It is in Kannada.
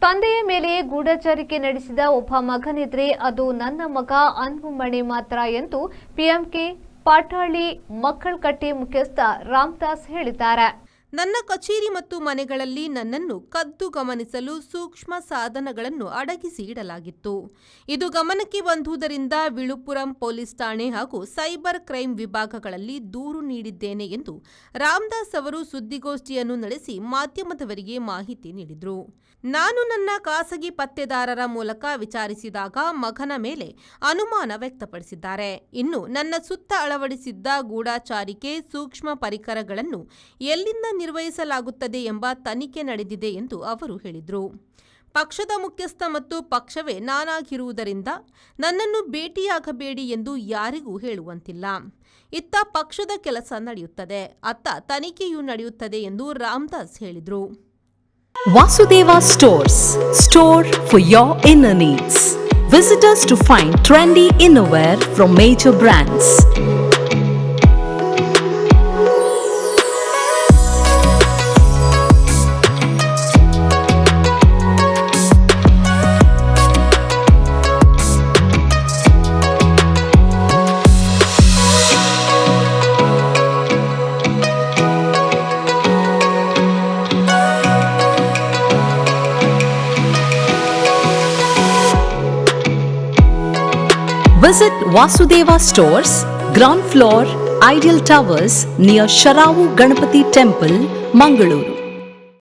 ತಂದೆಯ ಮೇಲೆ ಗೂಢಚಾರಿಕೆ ನಡೆಸಿದ ಒಬ್ಬ ಮಗನಿದ್ರೆ ಅದು ನನ್ನ ಮಗ ಅನ್ಬುಮಣಿ ಮಾತ್ರ ಎಂದು ಪಿಎಂಕೆ ಪಾಟಾಳಿ ಮಕ್ಕಳಕಟ್ಟಿ ಮುಖ್ಯಸ್ಥ ರಾಮದಾಸ್ ಹೇಳಿದ್ದಾರೆ. ನನ್ನ ಕಚೇರಿ ಮತ್ತು ಮನೆಗಳಲ್ಲಿ ನನ್ನನ್ನು ಕದ್ದು ಗಮನಿಸಲು ಸೂಕ್ಷ್ಮ ಸಾಧನಗಳನ್ನು ಅಡಗಿಸಿ ಇಡಲಾಗಿತ್ತು. ಇದು ಗಮನಕ್ಕೆ ಬಂದುದರಿಂದ ವಿಳುಪುರಂ ಪೊಲೀಸ್ ಠಾಣೆ ಹಾಗೂ ಸೈಬರ್ ಕ್ರೈಂ ವಿಭಾಗಗಳಲ್ಲಿ ದೂರು ನೀಡಿದ್ದೇನೆ ಎಂದು ರಾಮದಾಸ್ ಅವರು ಸುದ್ದಿಗೋಷ್ಠಿಯನ್ನು ನಡೆಸಿ ಮಾಧ್ಯಮದವರಿಗೆ ಮಾಹಿತಿ ನೀಡಿದರು. ನಾನು ನನ್ನ ಖಾಸಗಿ ಪತ್ತೆದಾರರ ಮೂಲಕ ವಿಚಾರಿಸಿದಾಗ ಮಗನ ಮೇಲೆ ಅನುಮಾನ ವ್ಯಕ್ತಪಡಿಸಿದ್ದಾರೆ. ಇನ್ನು ನನ್ನ ಸುತ್ತ ಅಳವಡಿಸಿದ್ದ ಗೂಢಚಾರಿಕೆ ಸೂಕ್ಷ್ಮ ಪರಿಕರಗಳನ್ನು ಎಲ್ಲಿಂದ ನಿರ್ವಹಿಸಲಾಗುತ್ತದೆ ಎಂಬ ತನಿಖೆ ನಡೆದಿದೆ ಎಂದು ಅವರು ಹೇಳಿದರು. ಪಕ್ಷದ ಮುಖ್ಯಸ್ಥ ಮತ್ತು ಪಕ್ಷವೇ ನಾನಾಗಿರುವುದರಿಂದ ನನ್ನನ್ನು ಭೇಟಿಯಾಗಬೇಡಿ ಎಂದು ಯಾರಿಗೂ ಹೇಳುವಂತಿಲ್ಲ. ಇತ್ತ ಪಕ್ಷದ ಕೆಲಸ ನಡೆಯುತ್ತದೆ, ಅತ್ತ ತನಿಖೆಯೂ ನಡೆಯುತ್ತದೆ ಎಂದು ರಾಮದಾಸ್ ಹೇಳಿದರು. Vasudeva Stores, store for your inner needs. Visit us to find trendy innerwear from major brands. Visit Vasudeva Stores, ground floor, Ideal Towers near Sharavu Ganapati Temple, Mangaluru.